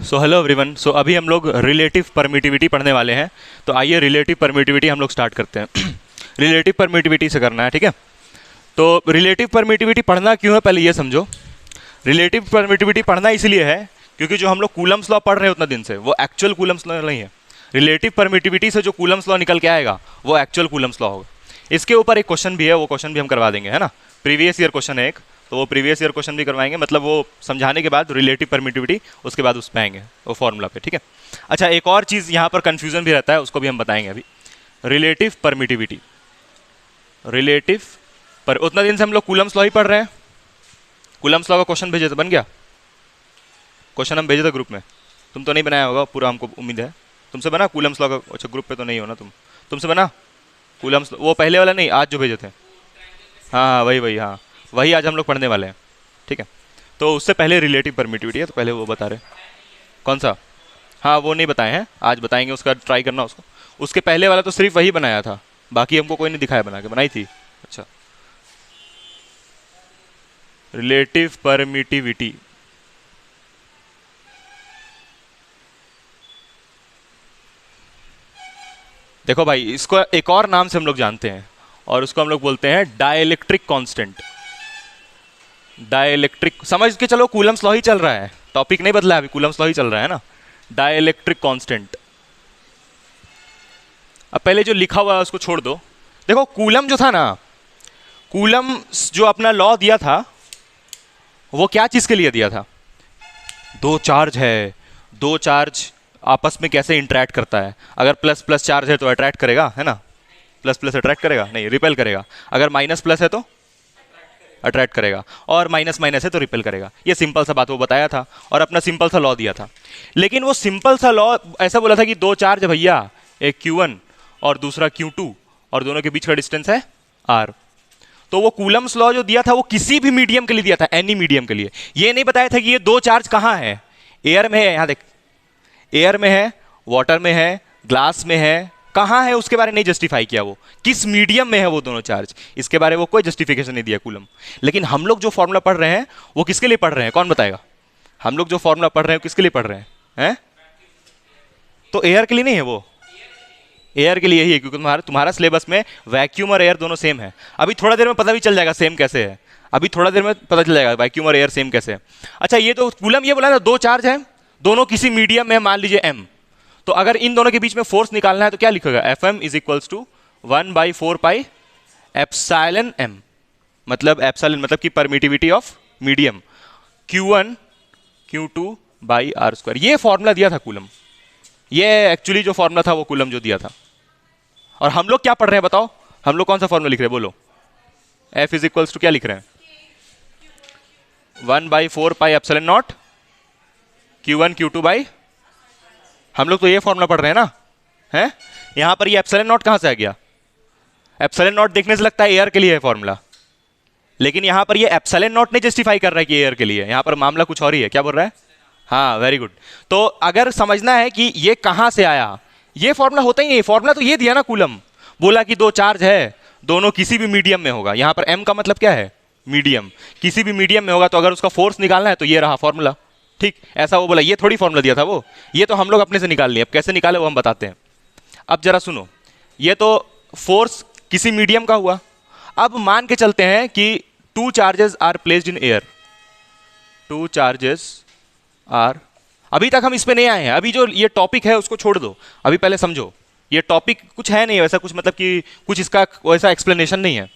So hello everyone. सो अभी हम लोग रिलेटिव परमिटिविटी पढ़ने वाले हैं। तो आइए रिलेटिव परमिटिविटी हम लोग स्टार्ट करते हैं। रिलेटिव परमिटिविटी से करना है, ठीक है। तो रिलेटिव परमिटिविटी पढ़ना क्यों है, पहले ये समझो। रिलेटिव परमिटिविटी पढ़ना इसलिए है क्योंकि जो हम लोग कूलम्स लॉ पढ़ रहे हैं उतना दिन से, वो एक्चुअल कूलम्स लॉ नहीं है। रिलेटिव परमिटिविटी से जो कूलम्स लॉ निकल के आएगा वो एक्चुअल कूलम्स लॉ होगा। इसके ऊपर एक क्वेश्चन भी है, वो क्वेश्चन भी हम करवा देंगे, है ना। प्रीवियस ईयर क्वेश्चन है एक, तो वो प्रीवियस ईयर क्वेश्चन भी करवाएंगे, मतलब वो समझाने के बाद रिलेटिव परमिटिविटी, उसके बाद उस पे आएंगे वो फॉर्मूला पे, ठीक है। अच्छा, एक और चीज़ यहाँ पर कन्फ्यूजन भी रहता है, उसको भी हम बताएंगे अभी। रिलेटिव परमिटिविटी, रिलेटिव पर उतना दिन से हम लोग कूलम्स लॉ ही पढ़ रहे हैं। कूलम्स लॉ का क्वेश्चन भेजे तो बन गया, क्वेश्चन हम भेजे थे ग्रुप में, तुम तो नहीं बनाया होगा पूरा, हमको उम्मीद है तुमसे बना कूलम्स लॉ का। अच्छा, ग्रुप पे तो नहीं हो ना तुमसे बना कूलम्स, वो पहले वाला नहीं, आज जो भेजे थे। हाँ वही वही, हाँ वही आज हम लोग पढ़ने वाले हैं, ठीक है। तो उससे पहले रिलेटिव परमिटिविटी है, तो पहले वो बता रहे कौन सा। हाँ वो नहीं बताए हैं, आज बताएंगे, उसका ट्राई करना उसको। उसके पहले वाला तो सिर्फ वही बनाया था, बाकी हमको कोई नहीं दिखाया बना के, बनाई थी। अच्छा, रिलेटिव परमिटिविटी, देखो भाई, इसको एक और नाम से हम लोग जानते हैं और उसको हम लोग बोलते हैं डाइलेक्ट्रिक कांस्टेंट। डाइलेक्ट्रिक, समझ के चलो कूलम्स लॉ ही चल रहा है, टॉपिक नहीं बदला है अभी, कूलम्स लॉ ही चल रहा है ना। Dielectric constant. अब पहले जो लिखा हुआ है उसको छोड़ दो। देखो कूलम जो था ना, कूलम जो अपना लॉ दिया था वो क्या चीज के लिए दिया था। दो चार्ज है, दो चार्ज आपस में कैसे इंटरेक्ट करता है। अगर प्लस प्लस चार्ज है तो अट्रैक्ट करेगा, है ना, प्लस प्लस अट्रैक्ट करेगा, नहीं रिपेल करेगा। अगर माइनस प्लस है तो अट्रैक्ट करेगा, और माइनस माइनस है तो रिपेल करेगा। ये सिंपल सा बात वो बताया था और अपना सिंपल सा लॉ दिया था। लेकिन वो सिंपल सा लॉ ऐसा बोला था कि दो चार्ज है भैया, एक Q1 और दूसरा Q2, और दोनों के बीच का डिस्टेंस है R। तो वो कूलम्स लॉ जो दिया था वो किसी भी मीडियम के लिए दिया था, एनी मीडियम के लिए। ये नहीं बताया था कि ये दो चार्ज कहाँ है, एयर में है, यहाँ देख, एयर में है, वाटर में है, ग्लास में है, कहाँ है उसके बारे में नहीं जस्टिफाई किया। वो किस मीडियम में है वो दोनों चार्ज, इसके बारे में वो कोई जस्टिफिकेशन नहीं दिया कूलम। लेकिन हम लोग जो फॉर्मूला पढ़ रहे हैं वो किसके लिए पढ़ रहे हैं, कौन बताएगा। हम लोग जो फॉर्मूला पढ़ रहे हैं किसके लिए पढ़ रहे हैं? तो एयर के लिए नहीं है, वो एयर के लिए ही है, क्योंकि तुम्हारा सिलेबस में वैक्यूम और एयर दोनों सेम है। अभी थोड़ा देर में पता भी चल जाएगा सेम कैसे है, अभी थोड़ा देर में पता चल जाएगा वैक्यूम और एयर सेम कैसे है। अच्छा, ये तो कूलम ये बोला ना, दो चार्ज है, दोनों किसी मीडियम में, मान लीजिए M। तो अगर इन दोनों के बीच में फोर्स निकालना है तो क्या लिखेगा, Fm is equals to 1/4 pi epsilon m, मतलब एप्सिलॉन मतलब कि permittivity of medium, Q1 Q2 by R square. ये फॉर्मूला दिया था कूलम, ये एक्चुअली जो फॉर्मूला था वो कूलम जो दिया था। और हम लोग क्या पढ़ रहे हैं बताओ, हम लोग कौन सा फॉर्मूला लिख रहे हैं बोलो। F इज इक्वल्स टू क्या लिख रहे हैं, 1/4 pi epsilon naught Q1 Q2 by, हम लोग तो ये फॉर्मूला पढ़ रहे हैं ना, हैं। यहां पर ये एप्सिलॉन नॉट कहां से आ गया, एप्सिलॉन नॉट देखने से लगता है एयर के लिए है फॉर्मूला, लेकिन यहां पर ये एप्सिलॉन नॉट नहीं जस्टिफाई कर रहा है कि एयर के लिए, यहां पर मामला कुछ और ही है। क्या बोल रहा है, हाँ वेरी गुड। तो अगर समझना है कि ये कहां से आया, ये फॉर्मूला होता ही नहीं, फॉर्मूला तो ये दिया ना कूलम, बोला कि दो चार्ज है, दोनों किसी भी मीडियम में होगा। यहां पर M का मतलब क्या है, मीडियम, किसी भी मीडियम में होगा, तो अगर उसका फोर्स निकालना है तो ये रहा फॉर्मूला, ठीक। ऐसा वो बोला, ये थोड़ी फॉर्मूला दिया था वो, ये तो हम लोग अपने से निकाल लिए। अब कैसे निकाले वो हम बताते हैं। अब जरा सुनो, ये तो फोर्स किसी मीडियम का हुआ। अब मान के चलते हैं कि two charges are placed in air, two charges are, अभी तक हम इस पे नहीं आए हैं, अभी जो ये टॉपिक है उसको छोड़ दो, अभी पहले समझो। ये टॉपिक कुछ है नहीं वैसा, कुछ मतलब कि कुछ इसका वैसा एक्सप्लेनेशन नहीं है।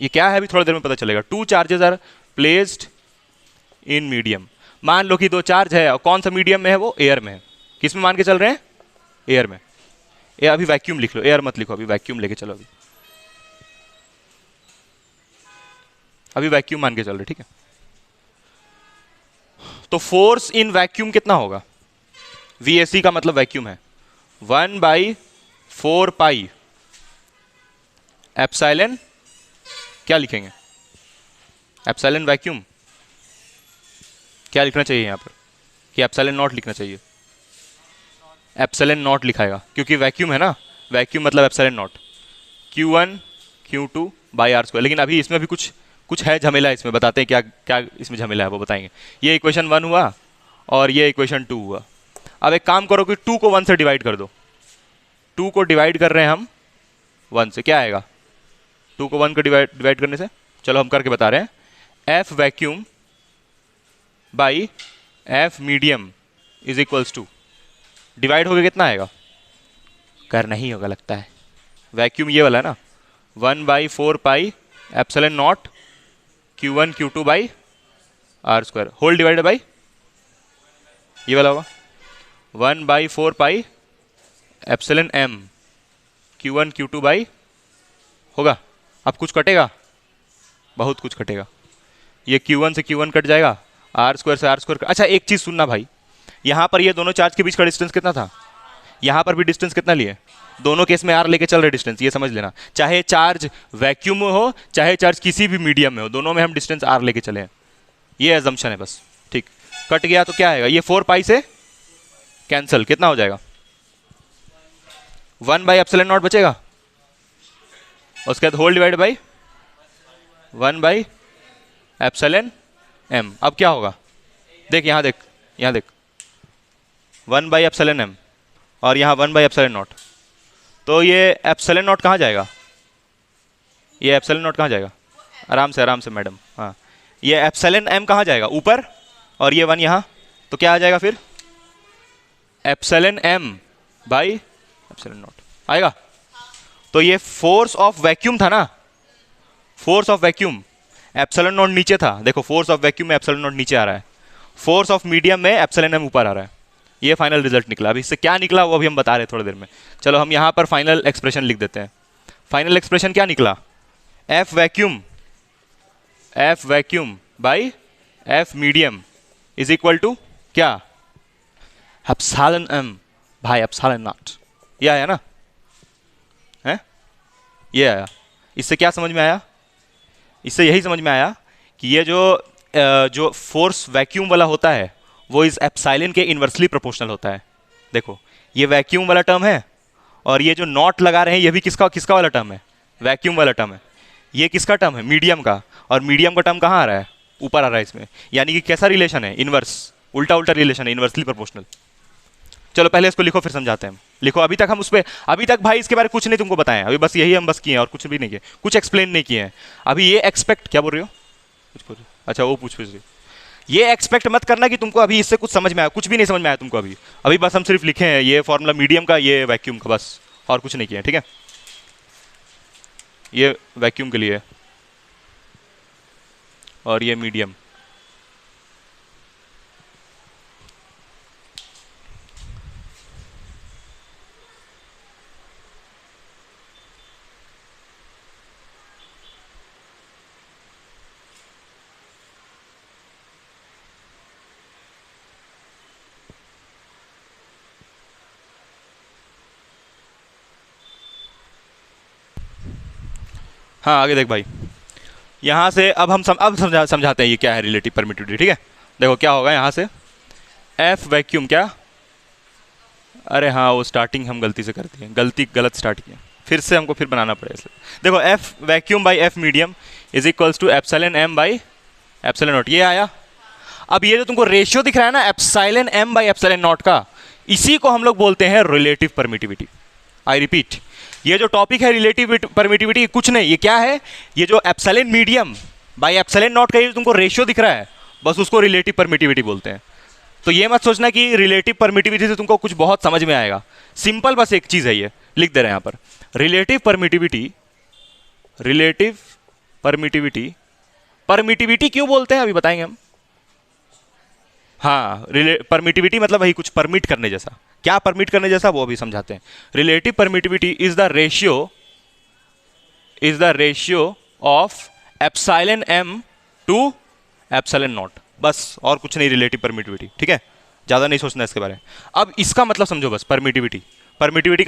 ये क्या है अभी थोड़ी देर में पता चलेगा। Two charges are placed in medium, मान लो कि दो चार्ज है, और कौन सा मीडियम में है, वो एयर में है। किस में मान के चल रहे हैं, एयर में। ये अभी वैक्यूम लिख लो, एयर मत लिखो, अभी वैक्यूम लेके चलो, अभी वैक्यूम मान के चल रहे, ठीक है। तो फोर्स इन वैक्यूम कितना होगा, VAC का मतलब वैक्यूम है, 1/4 पाई एप्सिलॉन, क्या लिखेंगे, एप्सिलॉन वैक्यूम, क्या लिखना चाहिए यहां पर, कि एप्सिलॉन नॉट लिखना चाहिए, एप्सिलॉन नॉट लिखाएगा क्योंकि वैक्यूम है ना, वैक्यूम मतलब epsilon naught, Q1 Q2 by R square. लेकिन अभी इसमें भी कुछ है झमेला, इसमें बताते हैं क्या क्या इसमें झमेला है वो बताएंगे। ये इक्वेशन 1 हुआ और ये इक्वेशन 2 हुआ, अब एक काम करो कि 2 को 1 से डिवाइड कर दो। 2 को डिवाइड कर रहे हैं हम 1 से, क्या आएगा? 2 को 1 को डिवाइड करने से, चलो हम करके बता रहे हैं, F vacuum by F medium is equals to, divide हो गया कितना आएगा? करना ही होगा लगता है, वैक्यूम ये वाला है ना, 1/4 pi epsilon naught Q1 Q2 by r square whole divided by ये वाला होगा 1/4 pi epsilon m Q1 Q2 by होगा। अब कुछ कटेगा? बहुत कुछ कटेगा। ये Q1 से Q1 कट जाएगा, आर स्क्वायर से आर स्क्वायर। अच्छा एक चीज़ सुनना भाई, यहाँ पर ये दोनों चार्ज के बीच का डिस्टेंस कितना था? यहाँ पर भी डिस्टेंस कितना लिए? दोनों केस में आर लेके चल रहे डिस्टेंस, ये समझ लेना। चाहे चार्ज वैक्यूम में हो, चाहे चार्ज किसी भी मीडियम में हो, दोनों में हम डिस्टेंस आर लेके चले हैं, ये एजम्पशन है बस। ठीक, कट गया तो क्या आएगा? ये 4 पाई से कैंसिल, कितना हो जाएगा? 1/ε0 बचेगा, उसके बाद होल डिवाइड बाई 1/ε m। अब क्या होगा? देख यहाँ देख, यहाँ देख, 1/ε m और यहाँ 1/ε0, तो ये ε0 कहाँ जाएगा? ये ε0 कहाँ जाएगा? आराम से मैडम, हाँ, ये एप्सिलॉन m कहाँ जाएगा? ऊपर, और ये 1 यहाँ, तो क्या आ जाएगा फिर? एप्सिलॉन m बाई ε0 आएगा। तो ये फोर्स ऑफ वैक्यूम था ना, force of vacuum, epsilon not नीचे था, देखो फोर्स ऑफ वैक्यूम में एप्सिलॉन नॉट नीचे आ रहा है, फोर्स ऑफ मीडियम में एप्सिलॉन m ऊपर आ रहा है। ये फाइनल रिजल्ट निकला। अभी इससे क्या निकला वो अभी हम बता रहे हैं थोड़ी देर में। चलो हम यहाँ पर फाइनल एक्सप्रेशन लिख देते हैं। फाइनल एक्सप्रेशन क्या निकला? F vacuum by F medium is equal to क्या? Epsilon m by epsilon naught. ये आया ना, है ये आया। इससे क्या समझ में आया? इससे यही समझ में आया कि ये जो फोर्स वैक्यूम वाला होता है वो इस एप्सिलॉन के इन्वर्सली प्रोपोर्शनल होता है। देखो ये वैक्यूम वाला टर्म है, और ये जो नॉट लगा रहे हैं ये भी किसका वाला टर्म है? वैक्यूम वाला टर्म है। ये किसका टर्म है? मीडियम का। और मीडियम का टर्म कहाँ आ रहा है? ऊपर आ रहा है इसमें। यानी कि कैसा रिलेशन है? इनवर्स, उल्टा उल्टा रिलेशन है, इन्वर्सली प्रोपोर्शनल। चलो पहले इसको लिखो फिर समझाते हैं। लिखो, अभी तक हम उस पर, अभी तक भाई इसके बारे में कुछ नहीं तुमको बताएं, अभी बस यही हम बस किए हैं और कुछ भी नहीं किए, कुछ एक्सप्लेन नहीं किए हैं। अभी ये एक्सपेक्ट, क्या बोल रही हो? कुछ बोल रही हो? अच्छा वो पूछ रही। ये एक्सपेक्ट मत करना कि तुमको अभी इससे कुछ समझ में आया, कुछ भी नहीं समझ में आया तुमको अभी। अभी बस हम सिर्फ लिखे हैं ये फॉर्मूला मीडियम का, ये वैक्यूम का, बस और कुछ नहीं किया है। ठीक है, ये वैक्यूम के लिए और ये मीडियम। हाँ आगे देख भाई, यहाँ से अब हम समझाते हैं ये क्या है रिलेटिव परमिटिविटी। ठीक है, देखो क्या होगा यहाँ से, एफ वैक्यूम क्या, अरे हाँ वो स्टार्टिंग हम गलती से कर दिए, गलत स्टार्ट किया, फिर से हमको फिर बनाना पड़ेगा इसलिए। देखो F vacuum by F medium is equals to epsilon m by epsilon naught, ये आया। अब ये जो तुमको रेशियो दिख रहा है ना epsilon m by epsilon not का, इसी को हम लोग बोलते हैं रिलेटिव परमिटिविटी। आई रिपीट, ये जो टॉपिक है रिलेटिव परमिटिविटी कुछ नहीं, ये क्या है? ये जो epsilon medium by epsilon not का ये तुमको रेशियो दिख रहा है, बस उसको रिलेटिव परमिटिविटी बोलते हैं। तो ये मत सोचना कि रिलेटिव परमिटिविटी से तुमको कुछ बहुत समझ में आएगा, सिंपल बस एक चीज़ है, ये लिख दे रहे हैं यहाँ पर, रिलेटिव परमिटिविटी परमिटिविटी क्यों बोलते हैं अभी बताएंगे हम। हाँ, परमिटिविटी मतलब वही कुछ परमिट करने जैसा, क्या परमिट करने जैसा वो अभी समझाते हैं। Relative permittivity is the ratio of epsilon m to epsilon naught, बस और कुछ नहीं रिलेटिव परमिटिविटी। ठीक है, ज़्यादा नहीं सोचना इसके बारे में। अब इसका मतलब समझो बस, परमिटिविटी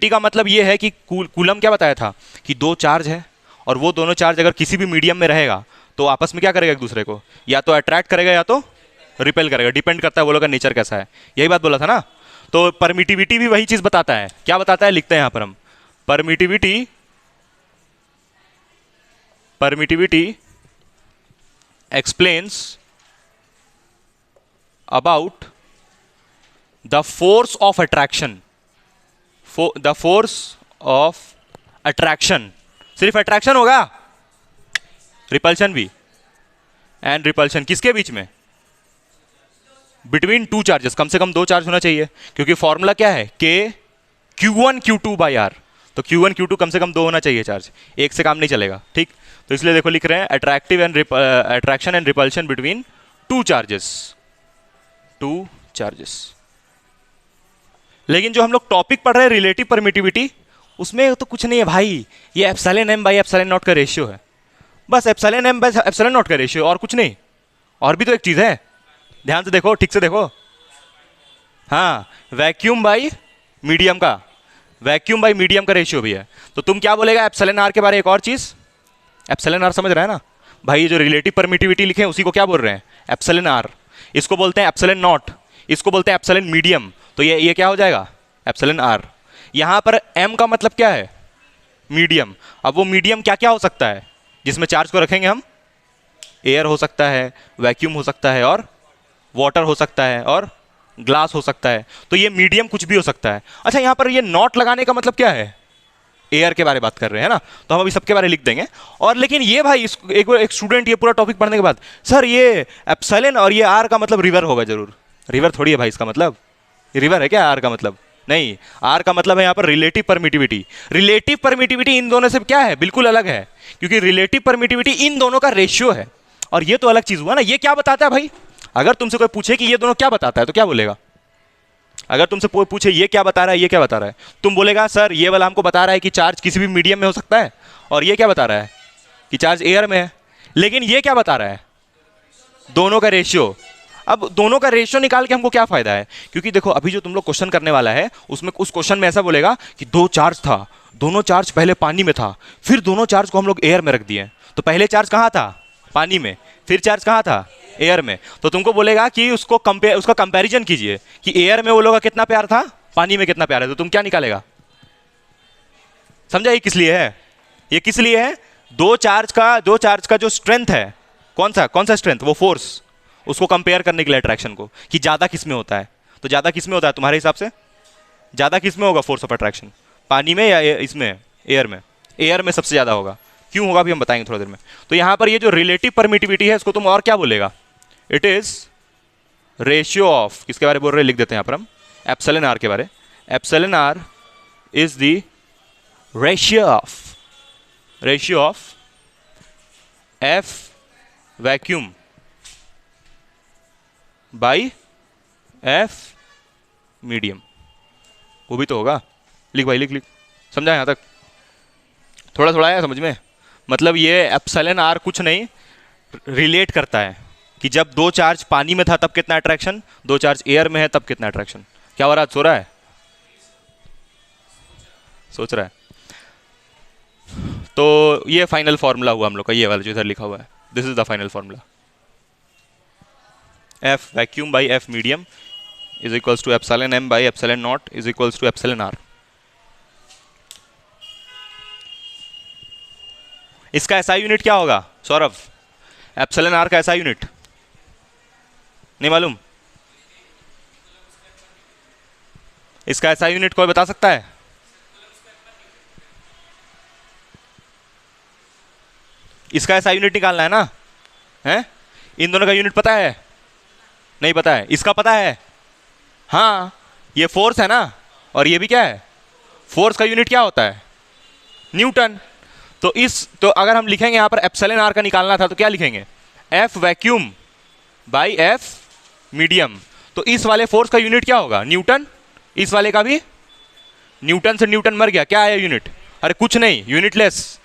का मतलब ये है कि कूलम क्या बताया था कि दो चार्ज है, और वो दोनों चार्ज अगर किसी भी मीडियम में रहेगा तो आपस में क्या करेगा? एक दूसरे को या तो अट्रैक्ट करेगा या तो रिपेल करेगा, डिपेंड करता है वो लोग का नेचर कैसा है। यही बात बोला था ना। तो परमिटिविटी भी वही चीज़ बताता है। क्या बताता है? लिखते हैं यहाँ पर हम, permittivity explains about the force of attraction, the force of attraction, सिर्फ अट्रैक्शन होगा, रिपल्शन भी, एंड रिपल्शन किसके बीच में, बिटवीन टू चार्जेस, कम से कम दो चार्ज होना चाहिए, क्योंकि फॉर्मूला क्या है, के Q1 Q2 बाई आर, तो Q1 Q2 कम से कम दो होना चाहिए चार्ज, एक से काम नहीं चलेगा, ठीक। तो इसलिए देखो लिख रहे हैं attractive and attraction and repulsion between two charges, two charges. लेकिन जो हम लोग टॉपिक पढ़ रहे हैं रिलेटिव परमिटिविटी, उसमें तो कुछ नहीं है भाई, ये epsilon m by epsilon not का रेशियो है, बस epsilon m by epsilon not का रेशियो, और कुछ नहीं। और भी तो एक चीज है, ध्यान से देखो, ठीक से देखो, हाँ, वैक्यूम बाई मीडियम का, वैक्यूम बाई मीडियम का रेशियो भी है। तो तुम क्या बोलेगा एप्सिलॉन r के बारे में, एक और चीज, एप्सिलॉन r समझ रहा है ना भाई, ये जो रिलेटिव परमिटिविटी लिखे हैं उसी को क्या बोल रहे हैं, एप्सिलॉन r, इसको बोलते हैं एप्सिलॉन नॉट, इसको बोलते हैं एप्सिलॉन मीडियम, तो ये क्या हो जाएगा, एप्सिलॉन r। यहां पर m का मतलब क्या है, मीडियम। अब वो मीडियम क्या क्या हो सकता है जिसमें चार्ज को रखेंगे हम, एयर हो सकता है, वैक्यूम हो सकता है, और वाटर हो सकता है, और ग्लास हो सकता है, तो ये मीडियम कुछ भी हो सकता है। अच्छा, यहां पर ये नॉट लगाने का मतलब क्या है, एयर के बारे में बात कर रहे हैं ना, तो हम अभी सबके बारे में लिख देंगे। और लेकिन ये भाई एक स्टूडेंट ये पूरा टॉपिक पढ़ने के बाद, सर ये एप्सिलॉन और ये आर का मतलब रिवर होगा जरूर, रिवर थोड़ी है भाई इसका मतलब, रिवर है क्या आर का मतलब, नहीं, आर का मतलब है यहाँ पर रिलेटिव परमिटिविटी। रिलेटिव परमिटिविटी इन दोनों से क्या है, बिल्कुल अलग है, क्योंकि रिलेटिव परमिटिविटी इन दोनों का रेशियो है, और ये तो अलग चीज हुआ ना। ये क्या बताता है भाई, अगर तुमसे कोई पूछे कि ये दोनों क्या बताता है तो क्या बोलेगा, अगर तुमसे कोई पूछे ये क्या बता रहा है, ये क्या बता रहा है, तुम बोलेगा सर ये वाला हमको बता रहा है कि चार्ज किसी भी मीडियम में हो सकता है, और ये क्या बता रहा है कि चार्ज एयर में है। लेकिन ये क्या बता रहा है, दोनों का रेशियो। अब दोनों का रेशियो निकाल के हमको क्या फायदा है, क्योंकि देखो अभी जो तुम लोग क्वेश्चन करने वाला है उसमें, उस क्वेश्चन में ऐसा बोलेगा कि दो चार्ज था, दोनों चार्ज पहले पानी में था, फिर दोनों चार्ज को हम लोग एयर में रख दिए, तो पहले चार्ज कहाँ था, पानी में, फिर चार्ज कहाँ था, एयर में। तो तुमको बोलेगा कि उसको उसका कंपैरिजन कीजिए कि एयर में वो लोग का कितना प्यार था, पानी में कितना प्यार है, तो तुम क्या निकालेगा, समझा ये किस लिए है, ये किस लिए है, दो चार्ज का जो स्ट्रेंथ है, कौन सा स्ट्रेंथ, वो फोर्स, उसको कंपेयर करने के लिए अट्रैक्शन को, कि ज्यादा किस में होता है, तो ज्यादा किस में होता है तुम्हारे हिसाब से, ज्यादा किस में होगा फोर्स ऑफ अट्रैक्शन, पानी में या इसमें, एयर में, एयर में सबसे ज्यादा होगा, क्यों होगा भी हम बताएंगे थोड़ी देर में। तो यहां पर ये जो रिलेटिव परमिटिविटी है इसको तुम और क्या बोलेगा, इट इज रेशियो ऑफ, किसके बारे में बोल रहे हैं, लिख देते हैं यहां पर हम, एप्सिलॉन आर के बारे, epsilon r is the ratio of F vacuum by F medium, वो भी तो होगा, लिख भाई लिख, समझा यहां तक, थोड़ा थोड़ा आया समझ में। मतलब ये एप्सिलॉन आर कुछ नहीं, रिलेट करता है कि जब दो चार्ज पानी में था तब कितना अट्रैक्शन, दो चार्ज एयर में है तब कितना अट्रैक्शन। क्या हो रहा है, सो रहा है, सोच रहा है। तो ये फाइनल फॉर्मूला हुआ हम लोग का, ये वाला जो इधर लिखा हुआ है, this is the final formula, F vacuum by F medium is equals to epsilon m by epsilon naught is equals to epsilon r। इसका ऐसा यूनिट क्या होगा सौरभ, एप्सिलॉन r का ऐसा यूनिट नहीं मालूम, इसका ऐसा यूनिट कोई बता सकता है, इसका ऐसा यूनिट निकालना है ना, हैं, इन दोनों का यूनिट पता है, नहीं पता है, इसका पता है, हाँ, ये फोर्स है ना, और ये भी क्या है, फोर्स का यूनिट क्या होता है, न्यूटन। तो अगर हम लिखेंगे यहां पर एप्सिलॉन आर का निकालना था तो क्या लिखेंगे, F vacuum by F medium, तो इस वाले फोर्स का यूनिट क्या होगा, न्यूटन, इस वाले का भी न्यूटन, से न्यूटन मर गया, क्या है यूनिट, अरे कुछ नहीं, यूनिटलेस।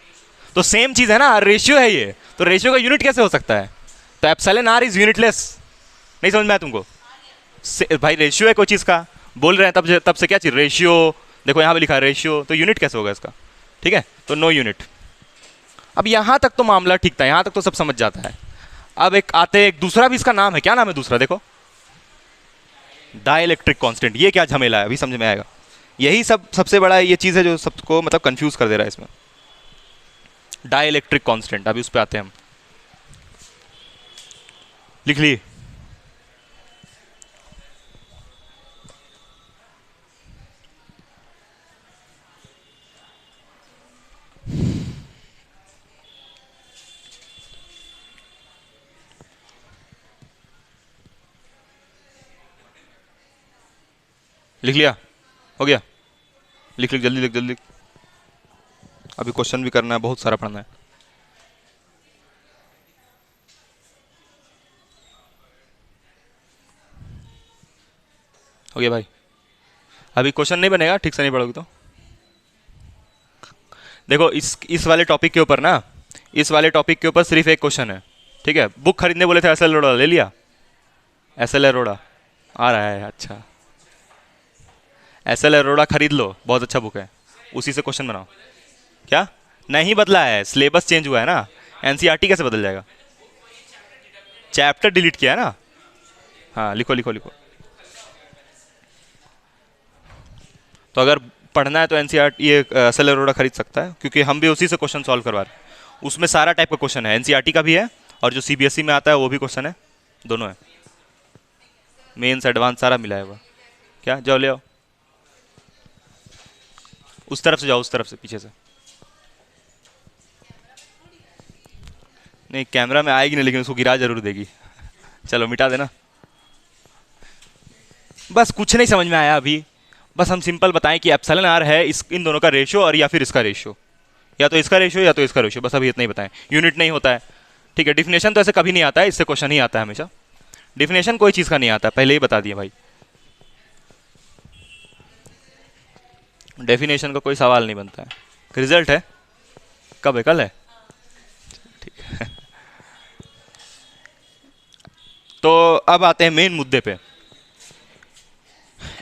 तो सेम चीज है ना, रेशियो है ये, तो रेशियो का यूनिट कैसे हो सकता है, तो एप्सिलॉन आर इज यूनिटलेस। नहीं समझ में आया तुमको, भाई रेशियो है कोई चीज का, बोल रहे हैं तब से क्या चीज, रेशियो, देखो यहां पे लिखा है रेशियो, तो यूनिट कैसे होगा इसका, ठीक है, तो नो यूनिट। अब यहां तक तो मामला ठीक था, यहां तक तो सब समझ जाता है। अब एक दूसरा भी इसका नाम है, क्या नाम है दूसरा, देखो, डाइलेक्ट्रिक कांस्टेंट। ये क्या झमेला है, अभी समझ में आएगा, यही सबसे बड़ा ये चीज है जो सबको मतलब कंफ्यूज कर दे रहा है इसमें, डाइलेक्ट्रिक कांस्टेंट। अभी उस पर आते हैं हम, लिख लिए, लिख लिया? हो गया? लिख लिख, जल्दी लिख, जल्दी लिख। अभी क्वेश्चन भी करना है, बहुत सारा पढ़ना है। हो गया भाई? अभी क्वेश्चन नहीं बनेगा ठीक से नहीं पढ़ोगे तो। देखो इस वाले टॉपिक के ऊपर ना, इस वाले टॉपिक के ऊपर सिर्फ एक क्वेश्चन है, ठीक है? बुक खरीदने बोले थे एस एल अरोड़ा, ले लिया? एस एल अरोड़ा आ रहा है, अच्छा। एस एल अरोड़ा खरीद लो, बहुत अच्छा बुक है, उसी से क्वेश्चन बनाओ। क्या? नहीं बदला है, सिलेबस चेंज हुआ है ना। एनसीईआरटी कैसे बदल जाएगा? चैप्टर डिलीट किया है ना। हाँ लिखो लिखो लिखो। तो अगर पढ़ना है तो एनसीईआरटी, ये एस एल अरोड़ा खरीद सकता है, क्योंकि हम भी उसी से क्वेश्चन सॉल्व करवा रहे हैं। उसमें सारा टाइप का क्वेश्चन है, एनसीईआरटी का भी है और जो सीबीएसई में आता है वो भी क्वेश्चन है, दोनों है। मेंस एडवांस सारा मिला है वो। क्या? जाओ ले आओ, उस तरफ से जाओ, उस तरफ से, पीछे से। नहीं कैमरा में आएगी नहीं, लेकिन उसको गिरा जरूर देगी। चलो मिटा देना। बस कुछ नहीं समझ में आया अभी, बस हम सिंपल बताएं कि एप्सिलॉन आर है इन दोनों का रेशियो, और या फिर इसका रेशियो, या तो इसका रेशियो या तो इसका रेशियो, बस अभी इतना ही बताएं। यूनिट नहीं होता है, ठीक है? डिफिनेशन तो ऐसे कभी नहीं आता है, इससे क्वेश्चन ही आता है हमेशा। डिफिनेशन कोई चीज़ का नहीं आता, पहले ही बता दिए भाई। डेफिनेशन का कोई सवाल नहीं बनता है। रिजल्ट है कब है? कल है, ठीक है। तो अब आते हैं मेन मुद्दे पे।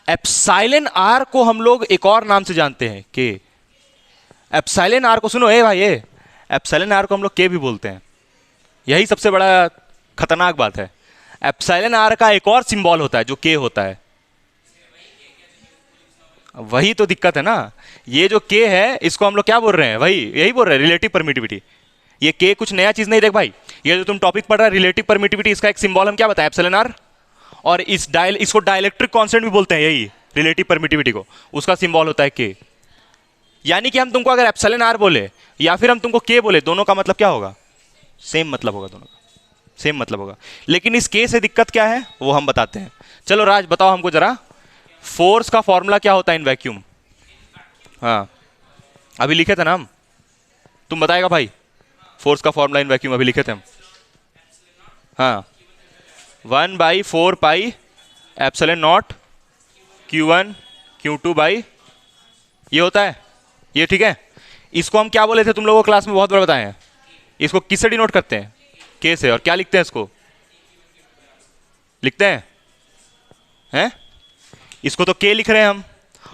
एप्सिलॉन आर को हम लोग एक और नाम से जानते हैं, के। एप्सिलॉन आर को सुनो, ए भाई, ए एप्सिलॉन आर को हम लोग के भी बोलते हैं, यही सबसे बड़ा खतरनाक बात है। एप्सिलॉन आर का एक और सिंबल होता है जो के होता है, वही तो दिक्कत है ना। ये जो के है इसको हम लोग क्या बोल रहे हैं? वही यही बोल रहे हैं, रिलेटिव परमिटिविटी। ये के कुछ नया चीज नहीं, देख भाई, ये जो तुम टॉपिक पढ़ रहा है रिलेटिव परमिटिविटी, इसका एक सिंबल हम क्या बताएं? Epsilon r. और इसको डाइलेक्ट्रिक कांस्टेंट भी बोलते हैं, यही रिलेटिव परमिटिविटी को, उसका सिंबल होता है के। यानी कि हम तुमको अगर एप्सिलॉन आर बोले या फिर हम तुमको के बोले, दोनों का मतलब क्या होगा? सेम मतलब होगा, दोनों का सेम मतलब होगा। लेकिन इस के से दिक्कत क्या है वो हम बताते हैं। चलो राज बताओ हमको जरा, फोर्स का फॉर्मूला क्या होता है इन वैक्यूम? हाँ अभी लिखे थे ना हम, तुम बताएगा भाई? फोर्स का फॉर्मूला इन वैक्यूम अभी लिखे थे हम। हाँ 1/4 pi epsilon naught Q1 Q2 by, ये होता है ये, ठीक है? इसको हम क्या बोले थे तुम लोगों को क्लास में, बहुत बार बताए हैं। इसको किससे डिनोट करते हैं? के से। और क्या लिखते हैं इसको? लिखते हैं इसको तो के लिख रहे हैं हम,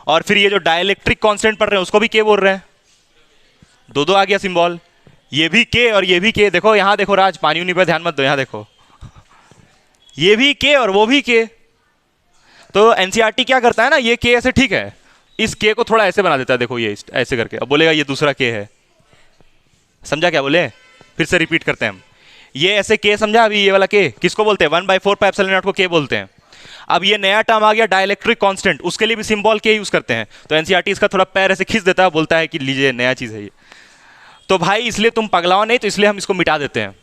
और फिर ये जो डाइलेक्ट्रिक कांस्टेंट पढ़ रहे हैं उसको भी के बोल रहे हैं। दो आ गया सिंबल, ये भी के और ये भी के। देखो यहां देखो राज, पानी उनी पर ध्यान मत दो, यहां देखो, ये भी के और वो भी के। तो एनसीईआरटी क्या करता है ना, ये के ऐसे, ठीक है, इस के को थोड़ा ऐसे बना देता है, देखो ये ऐसे करके, अब बोलेगा ये दूसरा के है। समझा क्या बोले? फिर से रिपीट करते हैं हम। ये ऐसे के समझा? अभी ये वाला के किसको बोलते हैं? 1/4 पाई एप्सिलॉन नॉट को के बोलते हैं। अब ये नया टर्म आ गया डाइलेक्ट्रिक कांस्टेंट, उसके लिए भी सिंबल के यूज करते हैं। तो एनसीईआरटी इसका थोड़ा पैर ऐसे खींच देता है, बोलता है कि लीजिए नया चीज है ये। तो भाई इसलिए तुम पगलाओ नहीं, तो इसलिए हम इसको मिटा देते हैं।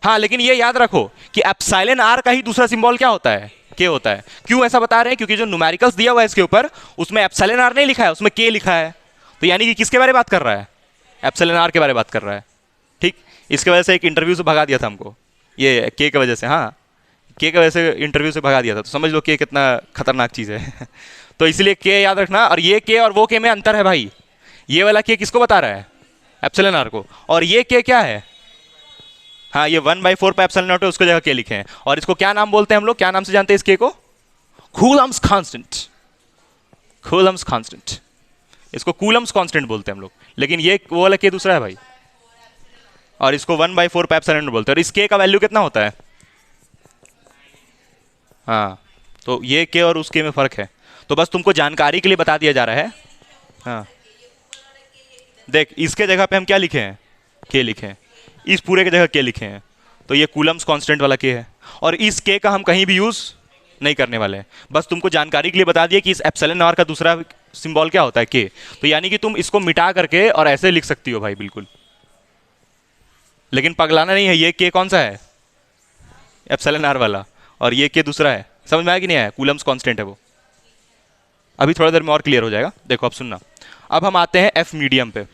हाँ लेकिन ये याद रखो कि एप्सिलॉन आर का ही दूसरा सिंबल क्या होता है? के होता है। क्यों ऐसा बता रहे हैं? क्योंकि जो न्यूमेरिकल्स दिया हुआ है इसके ऊपर, उसमें एप्सिलॉन आर नहीं लिखा है, उसमें के लिखा है। तो यानी कि किसके बारे में बात कर रहा है? एप्सिलॉन आर के बारे में बात कर रहा है, ठीक? इसके वजह से एक इंटरव्यू से भगा दिया था हमको, ये के की वजह से। हाँ के की वजह से इंटरव्यू से भगा दिया था, तो समझ लो के कितना खतरनाक चीज़ है। तो इसलिए के याद रखना। और ये के और वो के में अंतर है भाई। ये वाला के किसको बता रहा है? एप्सिलॉन आर को। और ये के क्या है? हाँ ये 1/4 पाई एप्सिलॉन नॉट है, उसको जगह के लिखे हैं। और इसको क्या नाम बोलते हैं हम लोग? क्या नाम से जानते हैं इस के को? Coulomb's constant. कूलम्स कांस्टेंट, इसको कूलम्स कांस्टेंट बोलते हैं हम लोग। लेकिन ये वो वाला के दूसरा है भाई, और इसको 1/4 पाई एप्सिलॉन नॉट बोलते हैं। और इस के का वैल्यू कितना होता है? हाँ तो ये के और उस के में फर्क है, तो बस तुमको जानकारी के लिए बता दिया जा रहा है। हाँ देख, इसके जगह पे हम क्या लिखे हैं? के लिखे हैं। इस पूरे की जगह के लिखे हैं, तो ये कूलम्स कांस्टेंट वाला के है। और इस के का हम कहीं भी यूज नहीं करने वाले हैं, बस तुमको जानकारी के लिए बता दिया कि इस एप्सिलॉन आर का दूसरा सिंबल क्या होता है? के। तो यानी कि तुम इसको मिटा करके और ऐसे लिख सकती हो भाई, बिल्कुल। लेकिन पगलाना नहीं है। ये के कौन सा है? एप्सिलॉन आर वाला, और ये के दूसरा है। समझ में आया कि नहीं आया? कूलम्स कांस्टेंट है वो। अभी थोड़ा देर में और क्लियर हो जाएगा। देखो अब सुनना, अब हम आते हैं एफ मीडियम पे।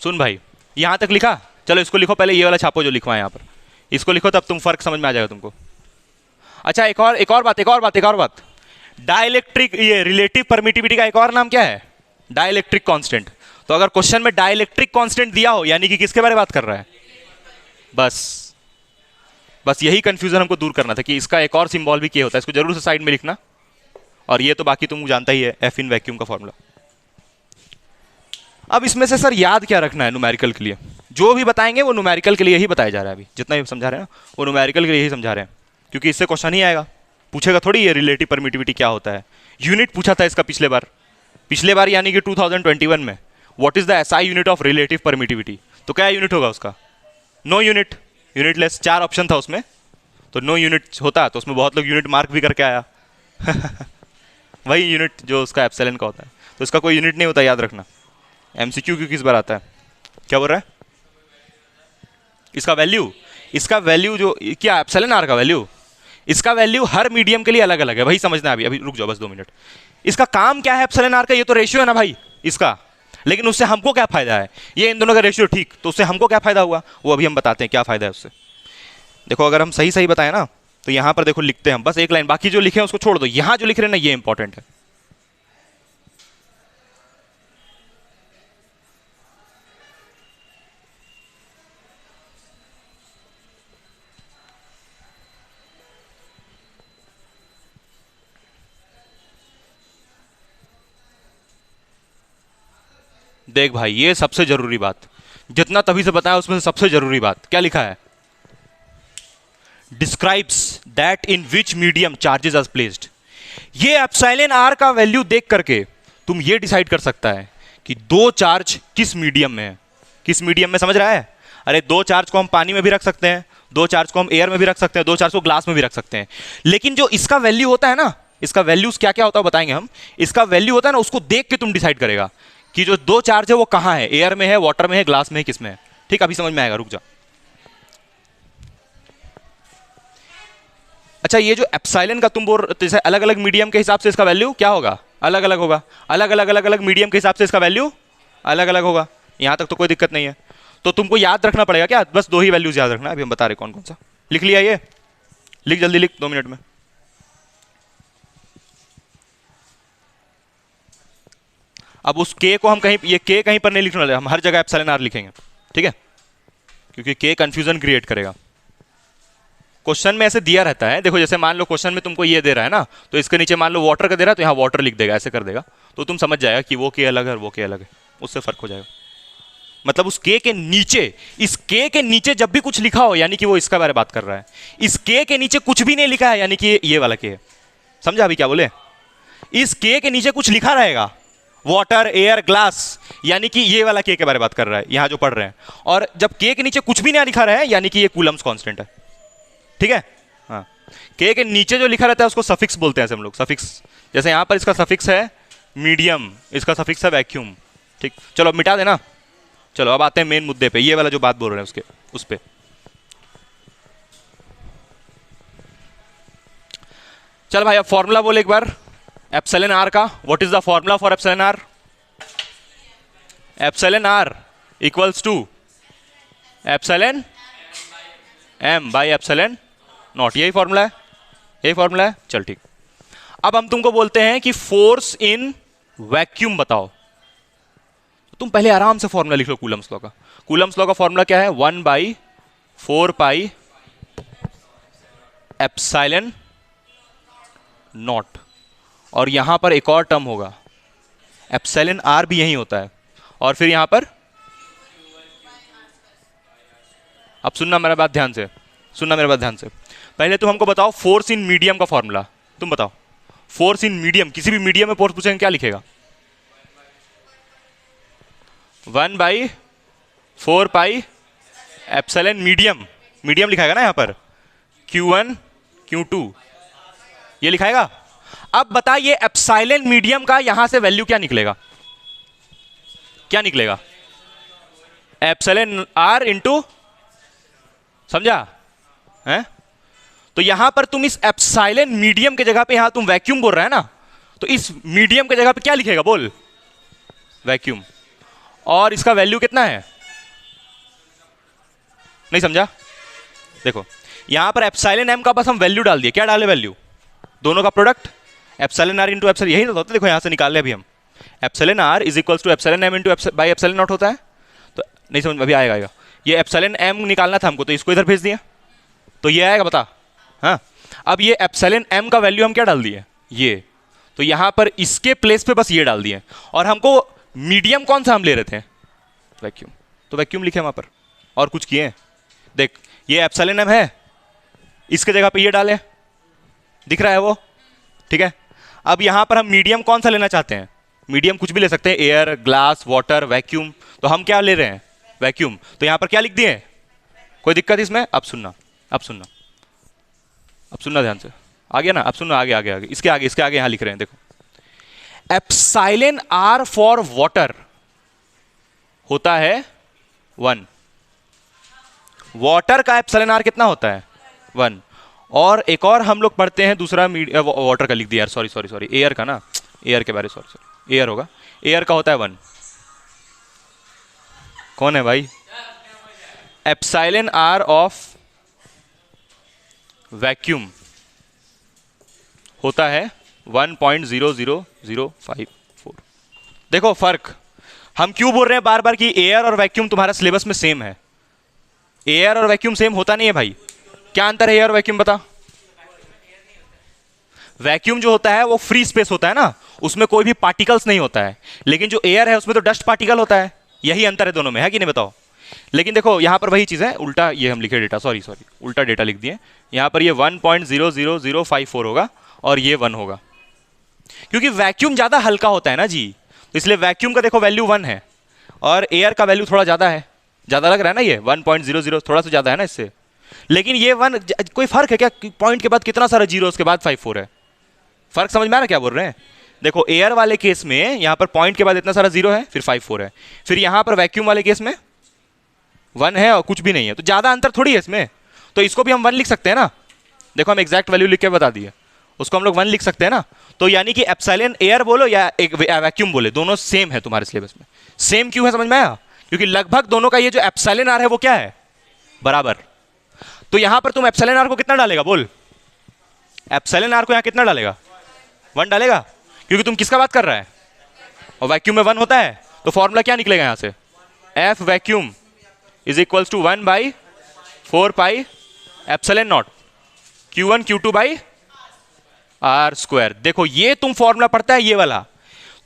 सुन भाई, यहां तक लिखा, चलो इसको लिखो पहले, ये वाला छापो जो लिखवा है यहाँ पर, इसको लिखो तब तुम फर्क समझ में आ जाएगा तुमको। अच्छा एक और बात, डाइलेक्ट्रिक, ये रिलेटिव परमिटिविटी का एक और नाम क्या है? Dielectric constant. तो अगर क्वेश्चन में डाइलेक्ट्रिक कांस्टेंट दिया हो यानी कि किसके बारे में बात कर रहा है? बस यही कंफ्यूजन हमको दूर करना था कि इसका एक और सिंबल भी क्या होता है, इसको जरूर से साइड में लिखना। और ये तो बाकी तुम जानता ही है, एफ इन वैक्यूम का फॉर्मूला। अब इसमें से सर याद क्या रखना है न्यूमेरिकल के लिए? जो भी बताएंगे वो न्यूमेरिकल के लिए ही बताया जा रहा है, अभी जितना भी समझा रहे हैं ना वो न्यूमेरिकल के लिए ही समझा रहे हैं, क्योंकि इससे क्वेश्चन ही आएगा, पूछेगा थोड़ी ये रिलेटिव परमिटिविटी क्या होता है। यूनिट पूछा था इसका पिछले बार यानी कि 2021 में, what is the SI unit of relative permittivity. तो क्या यूनिट होगा उसका? No unit, unitless. 4 ऑप्शन था उसमें, तो नो यूनिट होता तो उसमें बहुत लोग यूनिट मार्क भी करके आया वही यूनिट जो उसका एप्सिलॉन का होता है, तो इसका कोई यूनिट नहीं होता, याद रखना। एमसीक्यू क्यों किस बार आता है? क्या बोल रहा है? इसका वैल्यू जो क्या एप्सिलॉन आर का वैल्यू, इसका वैल्यू हर मीडियम के लिए अलग अलग है, वही समझना है। अभी रुक जाओ बस 2 मिनट। इसका काम क्या है एप्सिलॉन आर का? ये तो रेशियो है ना भाई इसका, लेकिन उससे हमको क्या फायदा है? ये इन दोनों का रेशियो ठीक, तो उससे हमको क्या फायदा हुआ वो अभी हम बताते हैं क्या फायदा है उससे। देखो अगर हम सही बताएं ना तो यहां पर देखो लिखते हैं हम बस एक लाइन, बाकी जो लिखे हैं उसको छोड़ दो, यहां जो लिख रहे हैं ना ये इंपॉर्टेंट है। देख भाई, ये सबसे जरूरी बात, जितना तभी से बताया उसमें से सबसे जरूरी बात क्या लिखा है? Describes that in which medium charges are placed. ये एप्सिलॉन आर का वैल्यू देख करके तुम ये डिसाइड कर सकता है कि 2 चार्ज किस मीडियम में है। किस मीडियम में, समझ रहा है? अरे 2 चार्ज को हम पानी में भी रख सकते हैं, 2 चार्ज को हम एयर में भी रख सकते हैं, 2 चार्ज को ग्लास में भी रख सकते हैं, लेकिन जो इसका वैल्यू होता है ना, इसका वैल्यूज क्या क्या होता है बताएंगे हम। इसका वैल्यू होता है ना, उसको देख के तुम डिसाइड करेगा कि जो 2 चार्ज है वो कहां है, एयर में है, वाटर में है, ग्लास में है, किस में है। ठीक, अभी समझ में आएगा, रुक जा। अच्छा, ये जो एप्सिलॉन का तुम बोल, जैसे अलग अलग मीडियम के हिसाब से इसका वैल्यू क्या होगा? अलग अलग होगा। अलग अलग मीडियम के हिसाब से इसका वैल्यू अलग अलग होगा। यहां तक तो कोई दिक्कत नहीं है। तो तुमको याद रखना पड़ेगा क्या? बस 2 ही वैल्यूज याद रखना, अभी हम बता रहे कौन कौन सा। लिख लिया? ये लिख, जल्दी लिख, 2 मिनट में। अब उस के को हम कहीं, ये के कहीं पर नहीं लिखने वाले, हम हर जगह एप्सिलॉन आर लिखेंगे, ठीक है? क्योंकि के कंफ्यूजन क्रिएट करेगा। क्वेश्चन में ऐसे दिया रहता है, देखो जैसे मान लो क्वेश्चन में तुमको ये दे रहा है ना, तो इसके नीचे मान लो वाटर का दे रहा है तो यहाँ वाटर लिख देगा, ऐसे कर देगा, तो तुम समझ जाएगा कि वो के अलग है और वो के अलग है, उससे फर्क हो जाएगा। मतलब उस के नीचे, इस के के नीचे जब भी कुछ लिखा हो यानी कि वो इसका बारे में बात कर रहा है। इस के नीचे कुछ भी नहीं लिखा है यानी कि ये वाला के है। समझा अभी क्या बोले? इस के नीचे कुछ लिखा रहेगा, वाटर, एयर, ग्लास, यानी कि ये वाला के बारे में बात कर रहा है यहां जो पढ़ रहे हैं। और जब के नीचे कुछ भी नहीं लिखा रहा है यानी कि ये कूलम्स कांस्टेंट है, ठीक है? हाँ, के नीचे जो लिखा रहता है उसको सफिक्स बोलते हैं हम लोग, सफिक्स। जैसे यहां पर इसका सफिक्स है मीडियम, इसका सफिक्स है वैक्यूम। ठीक, चलो अब मिटा देना। चलो अब आते हैं मेन मुद्दे पे, ये वाला जो बात बोल रहे हैं उसके, उस पे। चल भाई अब फॉर्मूला बोल एक बार एप्सिलॉन आर का। What is the formula for epsilon r? Epsilon r equals to epsilon m by epsilon naught. यही फॉर्मूला है, यही फॉर्मूला है। चल ठीक, अब हम तुमको बोलते हैं कि फोर्स इन वैक्यूम बताओ। तुम पहले आराम से फॉर्मूला लिख लो कूलम्स लॉ का। कूलम्स लॉ का फॉर्मूला क्या है? 1/4 पाई एप्सिलॉन नॉट। और यहां पर एक और टर्म होगा, एप्सिलॉन आर भी यही होता है, और फिर यहां पर, अब सुनना मेरा बात ध्यान से, सुनना मेरा बात ध्यान से। पहले तुम हमको बताओ फोर्स इन मीडियम का फॉर्मूला। तुम बताओ फोर्स इन मीडियम, किसी भी मीडियम में फोर्स पूछेंगे क्या लिखेगा? 1/4 पाई एप्सिलॉन मीडियम, मीडियम लिखाएगा ना यहां पर, Q1 Q2 ये लिखाएगा। अब बताइए एप्सिलॉन मीडियम का यहां से वैल्यू क्या निकलेगा? क्या निकलेगा? एप्सिलॉन आर इंटू, समझा है? तो यहां पर तुम इस एप्सिलॉन मीडियम के जगह पे यहां तुम वैक्यूम बोल रहे हैं ना, तो इस मीडियम की जगह पे क्या लिखेगा बोल? वैक्यूम। और इसका वैल्यू कितना है? नहीं समझा? देखो यहां पर एप्सिलॉन एम का बस हम वैल्यू डाल दिए। क्या डाले वैल्यू? दोनों का product epsilon r into epsilon, यही ना होता है। देखो यहां से निकाल ले अभी हम, epsilon r is equals to epsilon m into by epsilon naught होता है। तो नहीं समझ, अभी आएगा। ये एप्सिलॉन एम निकालना था हमको, तो इसको इधर भेज दिया, तो ये आएगा, बता। हाँ, अब ये एप्सिलॉन एम का वैल्यू हम क्या डाल दिए? ये। तो यहां पर इसके प्लेस पे बस ये डाल दिए। और हमको मीडियम कौन सा हम ले रहे थे? वैक्यूम। तो वैक्यूम लिखे वहां पर, और कुछ किए? देख ये एप्सिलॉन एम है, इसके जगह पे ये डाले, दिख रहा है वो, ठीक है। अब यहां पर हम मीडियम कौन सा लेना चाहते हैं? मीडियम कुछ भी ले सकते हैं, एयर, ग्लास, वाटर, वैक्यूम। तो हम क्या ले रहे हैं? वैक्यूम। तो यहां पर क्या लिख दिए? कोई दिक्कत इसमें? अब सुनना, अब सुनना, अब सुनना ध्यान से। आ गया ना? अब सुनना, आगे आगे आगे, इसके आगे यहां लिख रहे हैं, देखो। एप्सिलॉन आर फॉर वाटर होता है 1। वाटर का एप्सिलॉन आर कितना होता है? 1। और एक और हम लोग पढ़ते हैं दूसरा, वाटर का लिख दिया यार, सॉरी, एयर का ना, एयर के बारे, सॉरी, एयर होगा। एयर का होता है 1। कौन है भाई? एप्सिलॉन आर ऑफ वैक्यूम होता है 1.00054। देखो फर्क, हम क्यों बोल रहे हैं बार बार कि एयर और वैक्यूम तुम्हारा सिलेबस में सेम है? एयर और वैक्यूम सेम होता नहीं है भाई। क्या अंतर है एयर और वैक्यूम, बता। वैक्यूम जो होता है वो फ्री स्पेस होता है ना, उसमें कोई भी पार्टिकल्स नहीं होता है। लेकिन जो एयर है उसमें तो डस्ट पार्टिकल होता है। यही अंतर है दोनों में, है कि नहीं बताओ? लेकिन देखो यहां पर वही चीज है, उल्टा ये हम लिखे डेटा, सॉरी उल्टा डेटा लिख दिए। यहां पर ये 1.00054 होगा और ये 1 होगा, क्योंकि वैक्यूम ज्यादा हल्का होता है ना जी। तो इसलिए वैक्यूम का देखो वैल्यू 1 है और एयर का वैल्यू थोड़ा ज्यादा है। ज्यादा लग रहा है ना, ये 1.00 थोड़ा सा ज्यादा है ना इससे। लेकिन ये 1, कोई फर्क है क्या? पॉइंट के बाद कितना सारा जीरो, उसके बाद 54 है। फर्क समझ में आ रहा है क्या बोल रहे हैं? देखो एयर वाले केस में यहां पर पॉइंट के बाद इतना सारा जीरो है, फिर 54 है। फिर यहां पर वैक्यूम वाले केस में 1 है और कुछ भी नहीं है, तो ज्यादा अंतर थोड़ी है इसमें। तो इसको भी हम 1 लिख सकते हैं ना। देखो हम एग्जैक्ट वैल्यू लिख के बता दिए, उसको हम लोग 1 लिख सकते हैं ना। तो यानी कि एप्सिलॉन एयर बोलो या एक वैक्यूम बोले, दोनों सेम है तुम्हारे सिलेबस में। सेम क्यों है समझ में आया? क्योंकि लगभग दोनों का ये जो एप्सिलॉन आर है वो क्या है? बराबर। तो यहां पर तुम एप्सिलॉन आर को कितना डालेगा बोल? एप्सिलॉन आर को यहां कितना डालेगा? 1 डालेगा, क्योंकि तुम किसका बात कर रहा है? और वैक्यूम में 1 होता है, तो फॉर्मूला क्या निकलेगा यहां से? F vacuum is equals to 1/4 pi epsilon naught Q1 Q2 by r square. देखो ये तुम फॉर्मूला पढ़ता है, ये वाला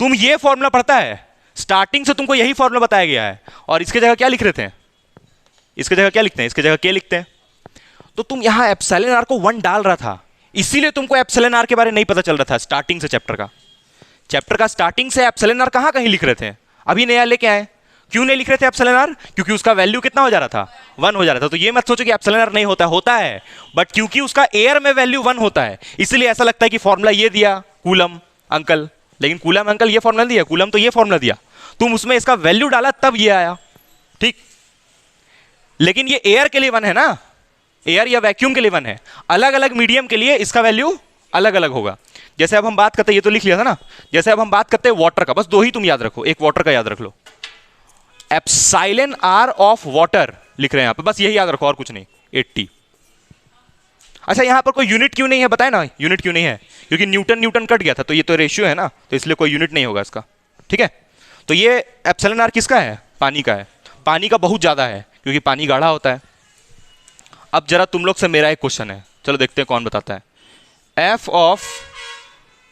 तुम ये फॉर्मूला पढ़ता है, स्टार्टिंग से तुमको यही फॉर्मूला बताया गया है। और इसके जगह क्या लिख रहे थे? इसके जगह क्या लिखते हैं? इसके जगह क्या लिखते हैं? तो तुम यहां एप्सिलॉन आर को 1 डाल रहा था, इसीलिए तुमको एप्सिलॉन आर के बारे में नहीं पता चल रहा था स्टार्टिंग से। चैप्टर का स्टार्टिंग से एप्सिलॉन आर कहां कहीं लिख रहे थे, अभी नया लेके आए। क्यों नहीं लिख रहे थे एप्सिलॉन आर? क्योंकि उसका वैल्यू कितना हो जा रहा था? 1 हो जा रहा था। तो ये मत सोचो कि एप्सिलॉन आर नहीं होता, होता है, बट क्योंकि उसका एयर में वैल्यू 1 होता है, इसलिए ऐसा लगता है कि फॉर्मूला ये दिया कूलम अंकल, लेकिन कूलम अंकल ये फॉर्मूला दिया, कूलम तो ये फॉर्मूला दिया, तुम उसमें इसका वैल्यू डाला तब ये आया, ठीक। लेकिन ये एयर के लिए 1 है ना, एयर या वैक्यूम के लिए 1 है। अलग अलग मीडियम के लिए इसका वैल्यू अलग अलग होगा। जैसे अब हम बात करते हैं, ये तो लिख लिया था ना, जैसे अब हम बात करते हैं वाटर का, बस 2 ही तुम याद रखो, एक वाटर का याद रख लो, एप्सिलॉन आर ऑफ वाटर लिख रहे हैं यहां पे, बस यही याद रखो और कुछ नहीं, 80। अच्छा यहां पर कोई यूनिट क्यों नहीं है बताए ना? यूनिट क्यों नहीं है? क्योंकि न्यूटन कट गया था, तो ये तो रेशियो है ना, तो इसलिए कोई यूनिट नहीं होगा इसका, ठीक है। तो ये एप्सिलॉन आर किसका है? पानी का है। पानी का बहुत ज्यादा है क्योंकि पानी गाढ़ा होता है। अब जरा तुम लोग से मेरा एक क्वेश्चन है, चलो देखते हैं कौन बताता है। एफ ऑफ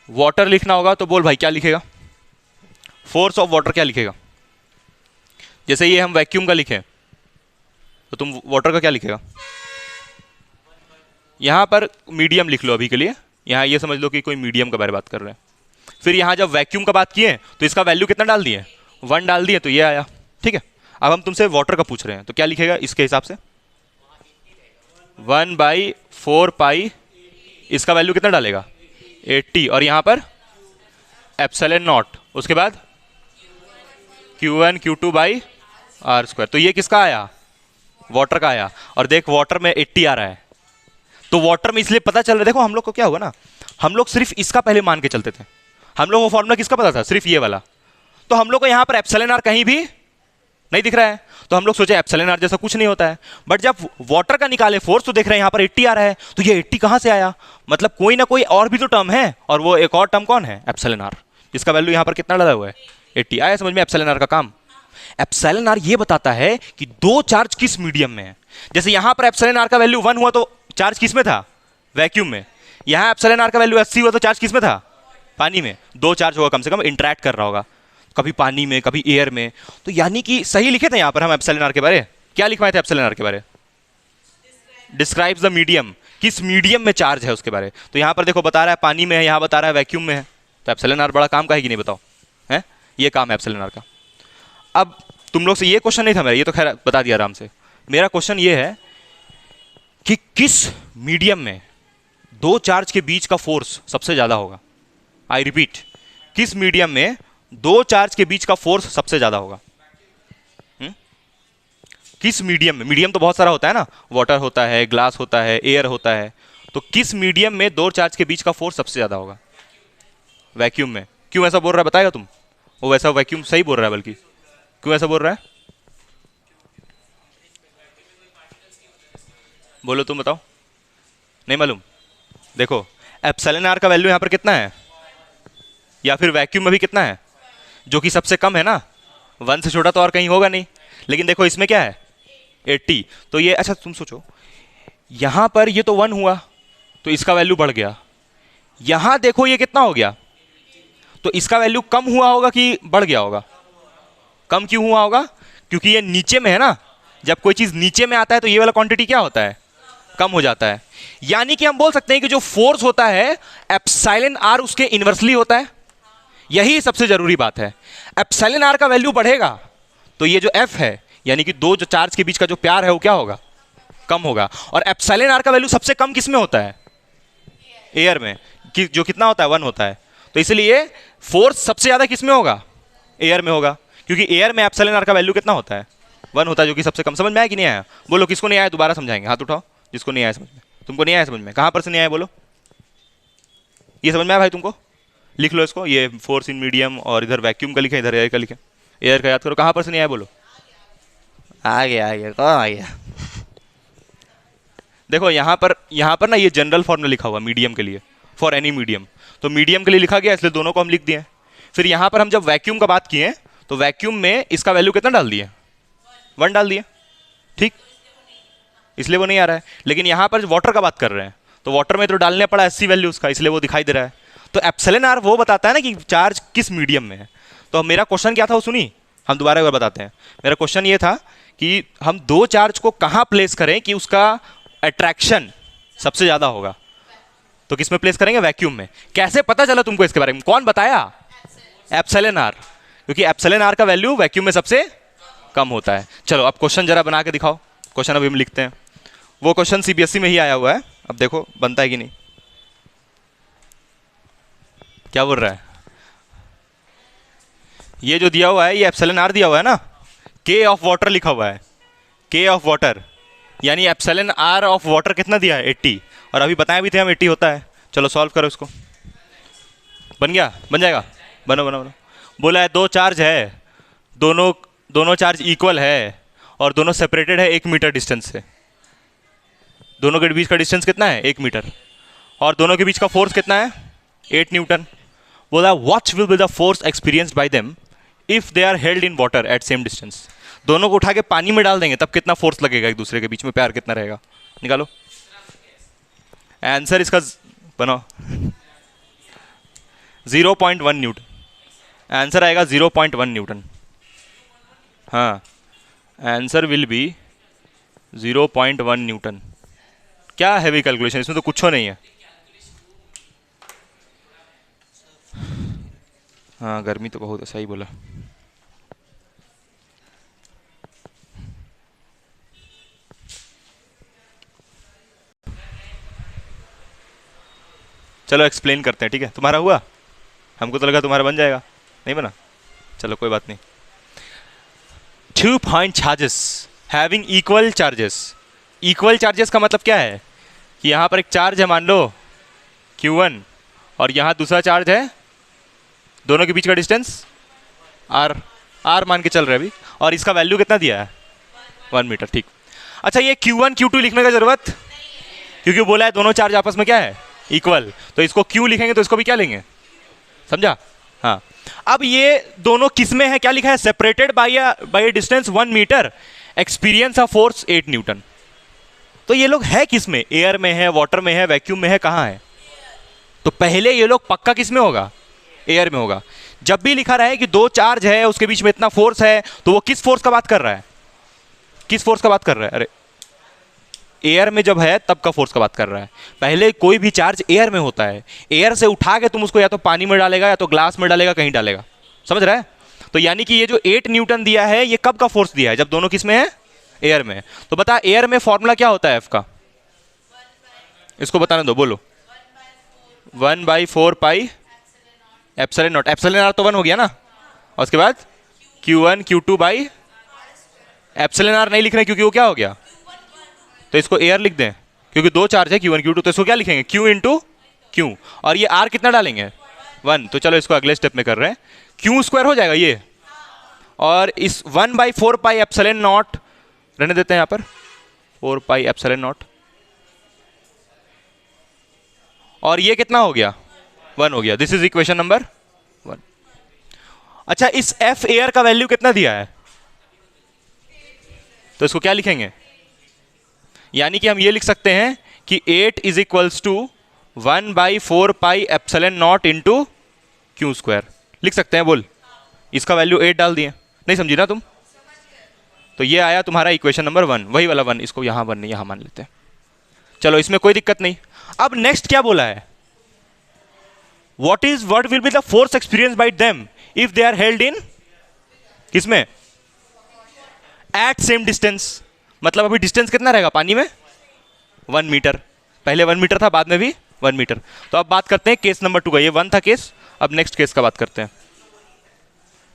वाटर लिखना होगा तो बोल भाई क्या लिखेगा? फोर्स ऑफ वाटर क्या लिखेगा? जैसे ये हम वैक्यूम का लिखें तो तुम वाटर का क्या लिखेगा? यहां पर मीडियम लिख लो अभी के लिए, यहां ये समझ लो कि कोई मीडियम के बारे में बात कर रहे हैं। फिर यहां जब वैक्यूम का बात किए तो इसका वैल्यू कितना डाल दिए? 1 डाल दिए, तो ये आया, ठीक है। अब हम तुमसे वाटर का पूछ रहे हैं तो क्या लिखेगा इसके हिसाब से? 1/4 पाई, इसका वैल्यू कितना डालेगा? 80, और यहां पर एप्सिलॉन नॉट, उसके बाद Q1 Q2 by r square. तो ये किसका आया? वाटर का आया। और देख वाटर में 80 आ रहा है, तो वाटर में इसलिए पता चल रहा है। देखो हम लोग को क्या हुआ ना, हम लोग सिर्फ इसका पहले मान के चलते थे, हम लोग को फॉर्मूला किसका पता था? सिर्फ ये वाला। तो हम लोग को यहाँ पर एप्सिलॉन आर कहीं भी नहीं दिख रहा है, तो हम लोग सोचे एप्सिलॉन आर जैसा कुछ नहीं होता है। बट जब वाटर का निकाले फोर्स तो देख रहे हैं यहाँ पर 80 आ रहा है, तो ये 80 कहाँ से आया? मतलब कोई ना कोई और भी तो टर्म है, और वो एक और टर्म कौन है? एप्सिलॉन आर, जिसका वैल्यू यहाँ पर कितना डाला हुआ है? 80। आया समझ में एप्सिलॉन आर का काम? एप्सिलॉन आर ये बताता है कि दो चार्ज किस मीडियम में है। जैसे यहाँ पर एप्सिलॉन आर का वैल्यू 1 हुआ तो चार्ज किस में था? वैक्यूम में। यहाँ एप्सिलॉन आर का वैल्यू 80 हुआ तो चार्ज किस में था? पानी में। दो चार्ज होगा कम से कम, इंटरैक्ट कर रहा होगा, कभी पानी में कभी एयर में। तो यानी कि सही लिखे थे यहाँ पर हम एप्सिलॉन आर के बारे। क्या लिखवाए थे एप्सिलॉन आर के बारे? डिस्क्राइब्स द मीडियम, किस मीडियम में चार्ज है उसके बारे। तो यहाँ पर देखो बता रहा है पानी में है, यहाँ बता रहा है वैक्यूम में है। तो एप्सिलॉन आर बड़ा काम का है कि नहीं बताओ? है, ये काम है एप्सिलॉन आर का। अब तुम लोग से ये क्वेश्चन नहीं था मेरा, ये तो खैर बता दिया आराम से। मेरा क्वेश्चन ये है कि किस मीडियम में दो चार्ज के बीच का फोर्स सबसे ज्यादा होगा। आई रिपीट, किस मीडियम में दो चार्ज के बीच का फोर्स सबसे ज्यादा होगा? किस मीडियम में? मीडियम तो बहुत सारा होता है ना, वाटर होता है, ग्लास होता है, एयर होता है। तो किस मीडियम में दो चार्ज के बीच का फोर्स सबसे ज्यादा होगा? वैक्यूम में। क्यों ऐसा बोल रहा है बताएगा तुम? वो वैसा वैक्यूम सही बोल रहा है, बल्कि क्यों ऐसा बोल रहा है? बोलो तुम बताओ। नहीं मालूम? देखो एप्सिलॉन आर का वैल्यू यहां पर कितना है, या फिर वैक्यूम में भी कितना है, जो कि सबसे कम है ना। 1 से छोटा तो और कहीं होगा नहीं। लेकिन देखो इसमें क्या है? 80। तो ये, अच्छा तुम सोचो, यहां पर ये तो 1 हुआ तो इसका वैल्यू बढ़ गया। यहां देखो ये कितना हो गया, तो इसका वैल्यू कम हुआ होगा कि बढ़ गया होगा? कम क्यों हुआ होगा? क्योंकि ये नीचे में है ना। जब कोई चीज नीचे में आता है तो ये वाला क्वांटिटी क्या होता है? कम हो जाता है। यानी कि हम बोल सकते हैं कि जो फोर्स होता है एप्सिलॉन आर उसके इनवर्सली होता है। यही सबसे जरूरी बात है। एप्सिलॉन आर का वैल्यू बढ़ेगा तो ये जो एफ है, यानी कि दो जो चार्ज के बीच का जो प्यार है वो क्या होगा? कम होगा। और एप्सिलॉन आर का वैल्यू सबसे कम किस में होता है? एयर में, कि जो कितना होता है? 1 होता है। तो इसलिए फोर्स सबसे ज्यादा किस में होगा? एयर में होगा, क्योंकि एयर में एप्सिलॉन आर का वैल्यू कितना होता है? 1 होता है, जो कि सबसे कम। समझ में आया कि नहीं आया? बोलो किसको नहीं आया, दोबारा समझाएंगे। हाथ उठाओ जिसको नहीं आया समझ में। तुमको नहीं आया समझ में? कहां पर से नहीं आया बोलो? ये समझ में आया भाई तुमको? लिख लो इसको, ये फोर्स इन मीडियम, और इधर वैक्यूम का लिखे, इधर एयर का लिखे। एयर का याद करो, कहां पर से नहीं आया बोलो? आ गया कौन आ गया? देखो यहां पर ना ये जनरल फॉर्मूला लिखा हुआ मीडियम के लिए, फॉर एनी मीडियम। तो मीडियम के लिए लिखा गया, इसलिए दोनों को हम लिख दिए। फिर यहां पर हम जब वैक्यूम का बात किए तो वैक्यूम में इसका वैल्यू कितना डाल दिए? 1 डाल दिए, ठीक, इसलिए वो नहीं आ रहा है। लेकिन यहां पर वाटर का बात कर रहे हैं तो वाटर में तो डालने पड़ा 80 वैल्यू उसका, इसलिए वो दिखाई दे रहा है। तो एप्सिलॉन आर वो बताता है ना कि चार्ज किस मीडियम में है। तो मेरा क्वेश्चन क्या था वो सुनी, हम दोबारा एक बार बताते हैं। मेरा क्वेश्चन ये था कि हम दो चार्ज को कहां प्लेस करें कि उसका अट्रैक्शन सबसे ज्यादा होगा। तो किस में प्लेस करेंगे? वैक्यूम में। कैसे पता चला तुमको इसके बारे में? कौन बताया? एप्सिलॉन आर, क्योंकि एप्सिलॉन आर का वैल्यू वैक्यूम में सबसे कम होता है। चलो अब क्वेश्चन जरा बना के दिखाओ। क्वेश्चन अभी हम लिखते हैं। वो क्वेश्चन सीबीएसई में ही आया हुआ है, अब देखो बनता है कि नहीं। क्या बोल रहा है? ये जो दिया हुआ है ये एप्सिलॉन आर दिया हुआ है ना, के ऑफ वाटर लिखा हुआ है, के ऑफ वाटर, यानी एप्सिलॉन आर ऑफ वाटर कितना दिया है? 80। और अभी बताया भी थे हम 80 होता है। चलो सॉल्व करो इसको। बन गया? बन जाएगा? बनो बनो बनो। बोला है दो चार्ज है, दोनों चार्ज इक्वल है और दोनों सेपरेटेड है 1 मीटर डिस्टेंस से। दोनों के बीच का डिस्टेंस कितना है? 1 मीटर। और दोनों के बीच का फोर्स कितना है? 8 न्यूटन। बोला what will be the force experienced by them if they are held in water at same distance. दोनों को उठा के पानी में डाल देंगे तब कितना फोर्स लगेगा, एक दूसरे के बीच में प्यार कितना रहेगा? निकालो आंसर इसका। बनाओ 0.1 न्यूटन। आंसर आएगा 0.1 न्यूटन। हाँ, आंसर विल बी 0.1 न्यूटन। क्या हैवी कैलकुलेशन, इसमें तो कुछ नहीं है। हाँ गर्मी तो बहुत है, सही बोला। चलो एक्सप्लेन करते हैं, ठीक है? तुम्हारा हुआ? हमको तो लगा तुम्हारा बन जाएगा, नहीं बना। चलो कोई बात नहीं। 2 point charges having equal charges. Equal charges का मतलब क्या है कि यहाँ पर एक चार्ज है मान लो Q1 और यहाँ दूसरा चार्ज है दोनों के बीच का डिस्टेंस आर मान के चल रहे हैं अभी, और इसका वैल्यू कितना दिया है 1 मीटर। ठीक। अच्छा, ये Q1 Q2 लिखने का जरूरत, क्योंकि बोला है दोनों चार्ज आपस में क्या है इक्वल, तो इसको Q लिखेंगे तो इसको भी क्या लेंगे, समझा। हाँ, अब ये दोनों किस में है, क्या लिखा है, separated by distance 1 metre, experience of force 8 newton. तो ये लोग है किस में, एयर में है, वाटर में है, वैक्यूम में है, कहाँ है। तो पहले ये लोग पक्का किस में होगा, एयर में होगा। जब भी लिखा रहा है कि दो चार्ज है उसके बीच में इतना फोर्स है, तो वो किस फोर्स का बात कर रहा है, किस फोर्स का बात कर रहा है, अरे एयर में जब है तब का फोर्स का बात कर रहा है। पहले कोई भी चार्ज एयर में होता है, एयर से उठा के तुम उसको या तो पानी में डालेगा या तो ग्लास में डालेगा, कहीं डालेगा, समझ रहा है। तो यानी कि ये जो 8 न्यूटन दिया है ये कब का फोर्स दिया है, जब दोनों किस में है, एयर में। तो बता एयर में फॉर्मूला क्या होता है एफ का, इसको बताने दो, बोलो। 1/4 pi epsilon naught, epsilon r तो 1 हो गया ना, और उसके बाद Q1 Q2 by epsilon R नहीं लिख रहे क्योंकि वो क्या हो गया, तो इसको एयर लिख दें, क्योंकि दो चार्ज है Q1 Q2, तो इसको क्या लिखेंगे Q इंटू Q, और ये R कितना डालेंगे 1। तो चलो इसको अगले स्टेप में कर रहे हैं, Q स्क्वायर हो जाएगा ये, और इस 1/4 पाई एप्सिलॉन नॉट रहने देते हैं यहाँ पर, 4 पाई एप्सिलॉन नॉट, और ये कितना हो गया 1 हो गया। This is equation number 1। अच्छा, इस एफ एयर का वैल्यू कितना दिया है, तो इसको क्या लिखेंगे, यानी कि हम ये लिख सकते हैं कि 8 is equals to 1/4 pi epsilon naught into Q square लिख सकते हैं। बोल, इसका वैल्यू 8 डाल दिए, नहीं समझी ना तुम, तो ये आया तुम्हारा इक्वेशन नंबर 1, वही वाला 1, इसको यहां 1 नहीं यहां मान लेते हैं। चलो, इसमें कोई दिक्कत नहीं। अब नेक्स्ट क्या बोला है, what will be the force experienced by them if they are held in, किसमें, at same distance, मतलब अभी डिस्टेंस कितना रहेगा पानी में 1 मीटर, पहले 1 मीटर था, बाद में भी 1 मीटर। तो अब बात करते हैं केस नंबर 2 का, ये 1 था केस, अब नेक्स्ट केस का बात करते हैं।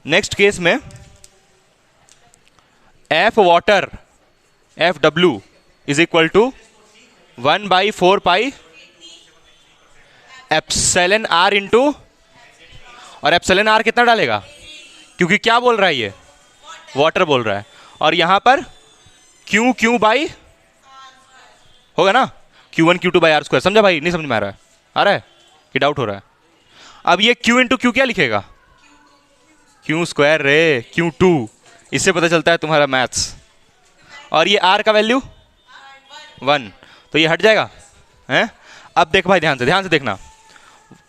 नेक्स्ट केस में F water FW is equal to 1/4 pi epsilon r into, और एप्सिलॉन आर कितना डालेगा, क्योंकि क्या बोल रहा है ये, वाटर बोल रहा है, और यहां पर Q बाई होगा ना, Q1 Q2 by r square. समझा भाई, नहीं समझ में आ रहा है कि डाउट हो रहा है। अब ये Q इंटू Q क्या लिखेगा, Q स्क्वायर रे, Q2, इससे पता चलता है तुम्हारा मैथ्स। और ये R का वैल्यू 1, तो ये हट जाएगा हैं। अब देख भाई, ध्यान से देखना,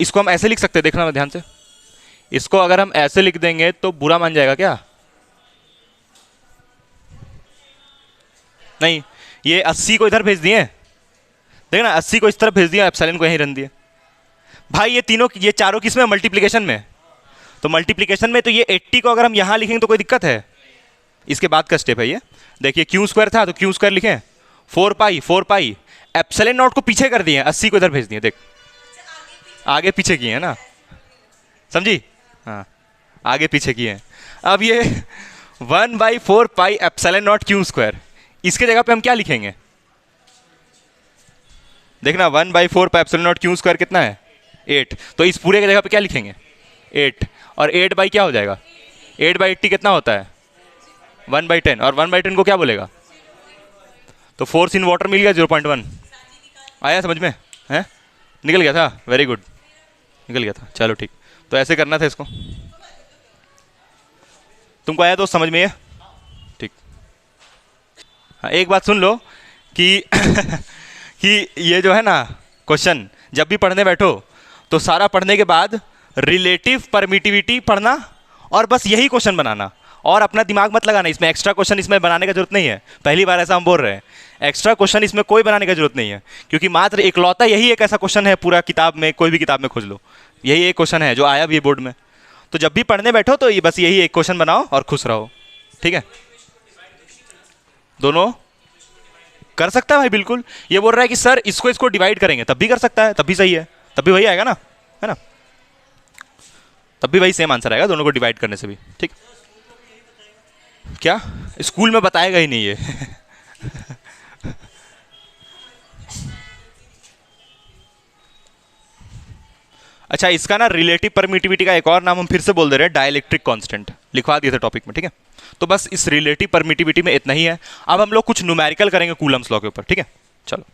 इसको हम ऐसे लिख सकते हैं, देखना ध्यान से, इसको अगर हम ऐसे लिख देंगे तो बुरा मान जाएगा क्या, नहीं, ये 80 को इधर भेज दिए, देखना 80 को इस तरफ भेज दिया, एप्सिलॉन को यहीं रन दिए। भाई ये चारों किस में, मल्टीप्लिकेशन में, तो मल्टीप्लिकेशन में तो ये 80 को अगर हम यहां लिखेंगे तो कोई दिक्कत है, इसके बाद का स्टेप है ये। देखिए Q स्क्वायर था तो Q स्क्वायर लिखें, 4 पाई एप्सिलॉन नॉट को पीछे कर दिए, 80 को इधर भेज दिए, देख आगे पीछे किए हैं ना, समझी, हाँ आगे पीछे किए हैं। अब ये 1/4 pi epsilon not Q square, इसके जगह पे हम क्या लिखेंगे, देखना 1/4 pi epsilon not Q square कितना है 8, तो इस पूरे की जगह पे क्या लिखेंगे 8, और 8 बाई क्या हो जाएगा, 8/80 कितना होता है 1/10, और 1/10 को क्या बोलेगा, तो फोर्स इन वाटर मिल गया 0.1, आया समझ में है, निकल गया था, वेरी गुड, निकल गया था। चलो ठीक, तो ऐसे करना था इसको, तुमको आया दोस्त समझ में ये, ठीक। हाँ, एक बात सुन लो कि कि ये जो है ना क्वेश्चन, जब भी पढ़ने बैठो तो सारा पढ़ने के बाद रिलेटिव परमिटिविटी पढ़ना और बस यही क्वेश्चन बनाना, और अपना दिमाग मत लगाना, इसमें एक्स्ट्रा क्वेश्चन इसमें बनाने की जरूरत नहीं है। पहली बार ऐसा हम बोल रहे हैं, एक्स्ट्रा क्वेश्चन इसमें कोई बनाने की जरूरत नहीं है, क्योंकि मात्र इकलौता यही एक ऐसा क्वेश्चन है पूरा किताब में, कोई भी किताब में खोज लो, यही एक क्वेश्चन है जो आया भी बोर्ड में। तो जब भी पढ़ने बैठो तो ये बस यही एक क्वेश्चन बनाओ और खुश रहो, ठीक है। दोनों कर सकता है भाई, बिल्कुल। ये बोल रहा है कि सर इसको डिवाइड करेंगे तब भी कर सकता है, तब भी सही है, तब भी वही आएगा ना, है ना, तब भी वही सेम आंसर आएगा दोनों को डिवाइड करने से भी, ठीक। क्या स्कूल में बताएगा ही नहीं ये अच्छा, इसका ना रिलेटिव परमिटिविटी का एक और नाम हम फिर से बोल दे रहे हैं, डाइलेक्ट्रिक कांस्टेंट, लिखवा दिए थे टॉपिक में, ठीक है। तो बस इस रिलेटिव परमिटिविटी में इतना ही है। अब हम लोग कुछ न्यूमेरिकल करेंगे कूलम्स लॉ के ऊपर, ठीक है। चलो।